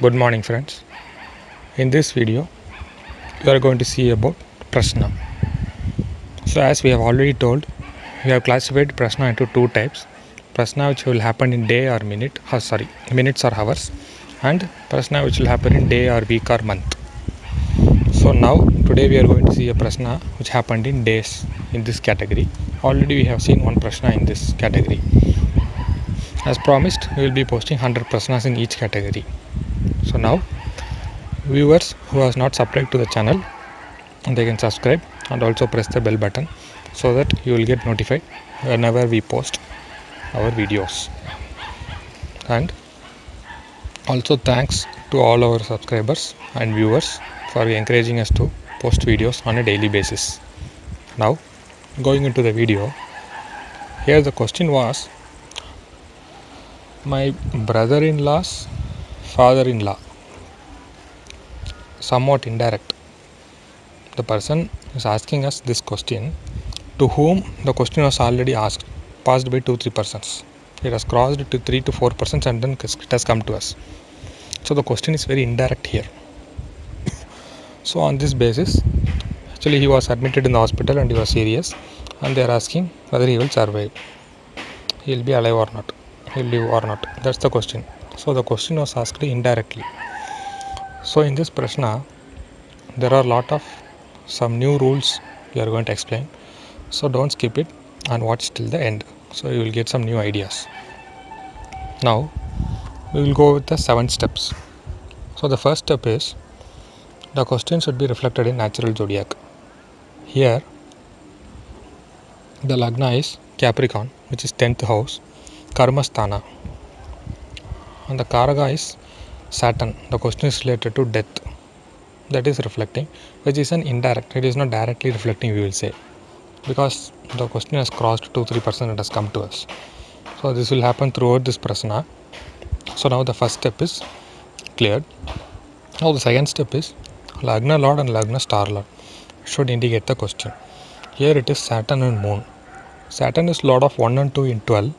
Good morning friends. In this video you are going to see about Prashna. So as we have already told, we have classified Prashna into two types. Prashna which will happen in day or minutes or hours, and Prashna which will happen in day or week or month. So now today we are going to see a Prashna which happened in days in this category. Already we have seen one Prashna in this category. As promised, we will be posting 100 Prashnas in each category. So now viewers who are not subscribed to the channel, they can subscribe and also press the bell button so that you will get notified whenever we post our videos. And also thanks to all our subscribers and viewers for encouraging us to post videos on a daily basis. Now going into the video, here the question was, my brother-in-law's father-in-law, somewhat indirect. The person is asking us this question to whom the question was already asked, passed by 2-3 persons. It has crossed to 3 to 4 persons and then it has come to us. So the question is very indirect here. So on this basis, actually he was admitted in the hospital and he was serious, and they are asking whether he will survive. He will be alive or not. He will live or not. That's the question. So the question was asked indirectly. So in this Prashna, there are a lot of some new rules we are going to explain. So don't skip it and watch till the end. So you will get some new ideas. Now we will go with the 7 steps. So the first step is, the question should be reflected in natural zodiac. Here the Lagna is Capricorn, which is 10th house, Karmasthana, and the Karaka is Saturn. The question is related to death. That is reflecting, which is an indirect. It is not directly reflecting, we will say, because the question has crossed 2-3% and has come to us. So this will happen throughout this Prashna. So now the first step is cleared. Now the second step is Lagna Lord and Lagna Star Lord should indicate the question. Here it is Saturn and Moon. Saturn is Lord of 1 and 2 in 12,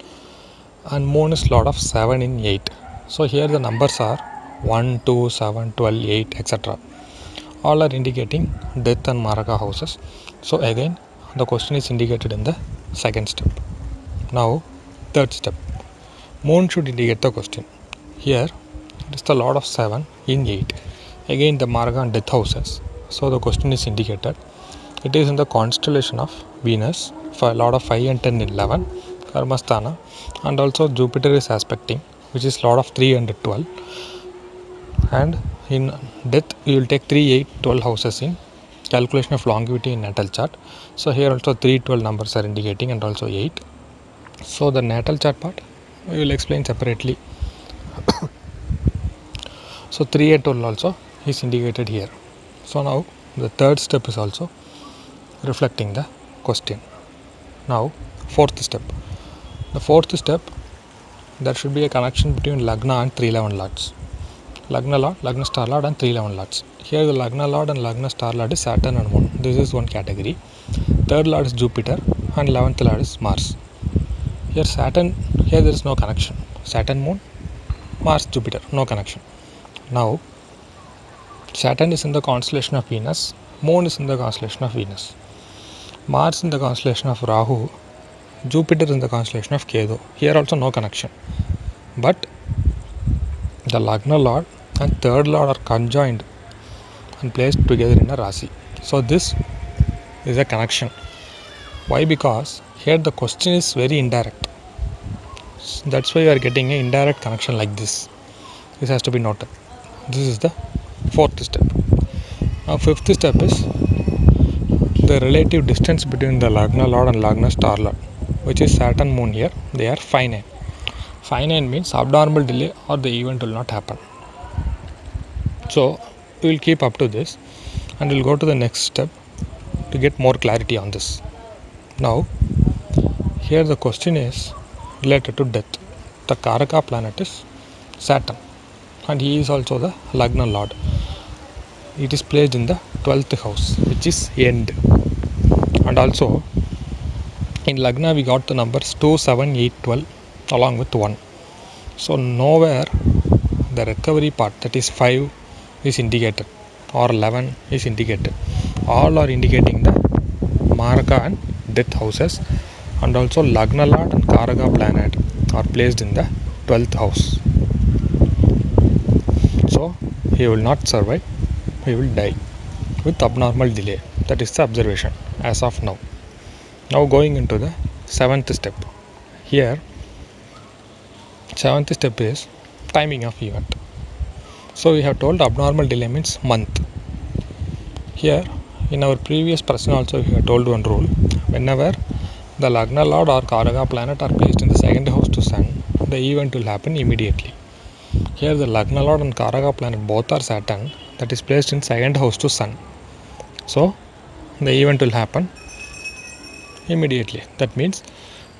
and Moon is Lord of 7 in 8. So here the numbers are 1, 2, 7, 12, 8, etc. All are indicating death and Maraka houses. So again the question is indicated in the second step. Now third step, Moon should indicate the question. Here it is the Lord of 7 in 8. Again the Maraka and death houses. So the question is indicated. It is in the constellation of Venus, for Lord of 5 and 10 in 11, Karmasthana, and also Jupiter is aspecting, which is Lord of 3 and 12. And in death you will take 3, 8, 12 houses in calculation of longevity in natal chart. So here also 3, 12 numbers are indicating, and also 8. So the natal chart part we will explain separately. So 3 and 12 also is indicated here. So now the third step is also reflecting the question. Now fourth step. The fourth step, there should be a connection between Lagna and 311 lords. Lagna Lord, Lagna Star Lord and 311 lords. Here the Lagna Lord and Lagna Star Lord is Saturn and Moon. This is one category. Third Lord is Jupiter and 11th Lord is Mars. Here Saturn, here there is no connection. Saturn, Moon, Mars, Jupiter, no connection. Now Saturn is in the constellation of Venus, Moon is in the constellation of Venus, Mars in the constellation of Rahu, Jupiter in the constellation of Ketu. Here also no connection. But the Lagna Lord and third Lord are conjoined and placed together in a Rasi. So this is a connection. Why? Because here the question is very indirect. That's why you are getting an indirect connection like this. This has to be noted. This is the fourth step. Now fifth step is the relative distance between the Lagna Lord and Lagna Star Lord, which is Saturn, Moon. Here they are 5-9. 5-9 means abnormal delay or the event will not happen. So we will keep up to this and we will go to the next step to get more clarity on this. Now here the question is related to death. The Karaka planet is Saturn, and he is also the Lagna Lord. It is placed in the 12th house, which is end. And also in Lagna we got the numbers 2, 7, 8, 12 along with 1. So nowhere the recovery part, that is 5 is indicated or 11 is indicated. All are indicating the Maraka and death houses, and also Lagna Lord and Karaka planet are placed in the 12th house. So he will not survive, he will die with abnormal delay. That is the observation as of now. Now going into the 7th step. Here 7th step is timing of event. So we have told abnormal delay means month. Here in our previous person also we have told one rule. Whenever the Lagna Lord or Karaka planet are placed in the 2nd house to Sun, the event will happen immediately. Here the Lagna Lord and Karaka planet both are Saturn, that is placed in 2nd house to Sun. So the event will happen immediately. That means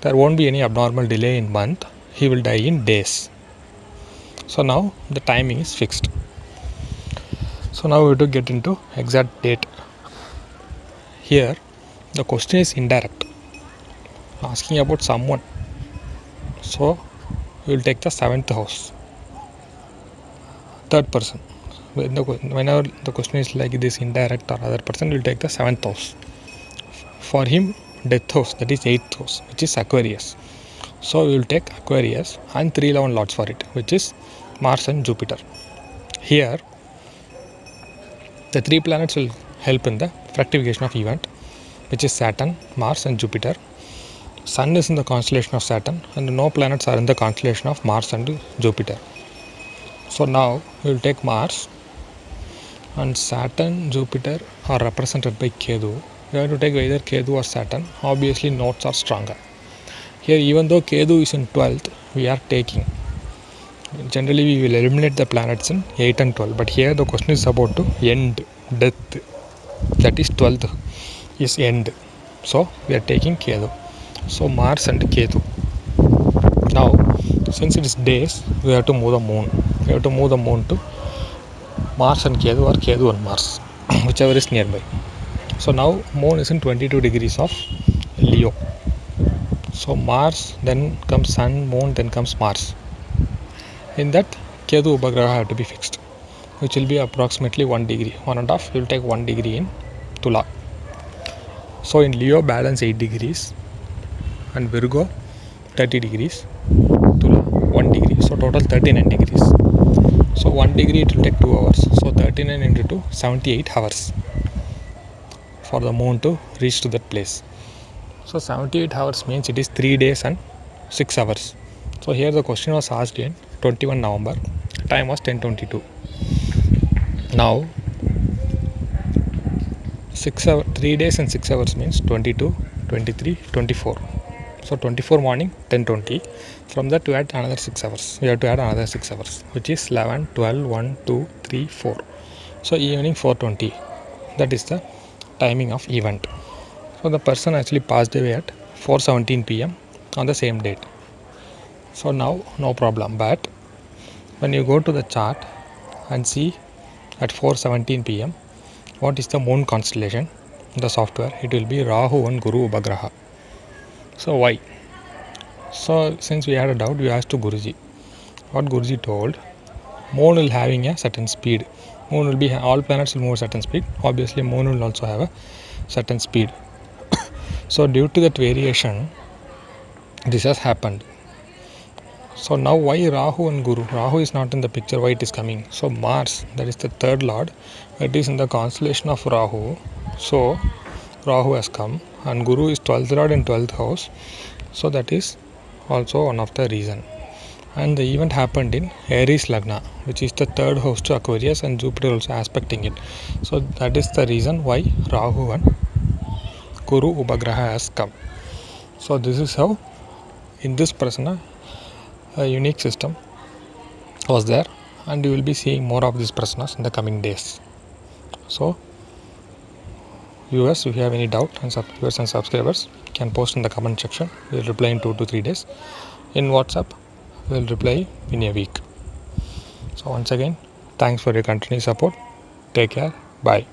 there won't be any abnormal delay in month. He will die in days. So now the timing is fixed. So now we have to get into exact date. Here the question is indirect, asking about someone. So we will take the 7th house, third person. Whenever the question is like this, indirect or other person, we will take the 7th house. For him, death house, that is 8th house, which is Aquarius. So we will take Aquarius and 311 lords for it, which is Mars and Jupiter. Here the 3 planets will help in the fructification of event, which is Saturn, Mars and Jupiter. Sun is in the constellation of Saturn and no planets are in the constellation of Mars and Jupiter. So now we will take Mars, and Saturn, Jupiter are represented by Ketu. We have to take either Ketu or Saturn. Obviously nodes are stronger. Here even though Ketu is in 12th, we are taking. Generally we will eliminate the planets in 8 and 12, but here the question is about to end, death. That is 12th is end. So we are taking Ketu. So Mars and Ketu. Now since it is days, we have to move the moon. We have to move the moon to Mars and Ketu or Ketu and Mars, whichever is nearby. So now moon is in 22 degrees of Leo. So Mars, then comes Sun, moon, then comes Mars. In that Ketu Upagraha have to be fixed, which will be approximately 1 degree, 1.5. We will take 1 degree in Tula. So in Leo balance 8 degrees and Virgo 30 degrees, Tula 1 degree, so total 39 degrees. So 1 degree it will take 2 hours, so 39 into 2, 78 hours for the moon to reach to that place. So 78 hours means it is 3 days and 6 hours. So here the question was asked in 21 November, time was 10:22. Now 3 days and 6 hours means 22, 23, 24. So 24 morning 10:20. From that we add another 6 hours. We have to add another 6 hours, which is 11, 12, 1, 2, 3, 4. So evening 4:20. That is the timing of event. So the person actually passed away at 4:17 p.m. on the same date. So now no problem. But when you go to the chart and see at 4:17 p.m. what is the moon constellation in the software, it will be Rahu and Guru Upagraha. So why? So since we had a doubt, we asked to Guruji. What Guruji told, moon will having a certain speed. Moon will be, all planets will move at certain speed. Obviously moon will also have a certain speed. So due to that variation, this has happened. So now why Rahu and Guru? Rahu is not in the picture, why it is coming? So Mars, that is the third lord, it is in the constellation of Rahu. So Rahu has come, and Guru is 12th lord in 12th house. So that is also one of the reason. And the event happened in Aries Lagna, which is the third house to Aquarius, and Jupiter also aspecting it. So that is the reason why Rahu and Guru Upagraha has come. So this is how in this prasana a unique system was there, and you will be seeing more of these prasanas in the coming days. So viewers, if you have any doubt, and viewers and subscribers can post in the comment section. We will reply in 2 to 3 days. In WhatsApp we will reply in a week. So once again, thanks for your continued support. Take care. Bye.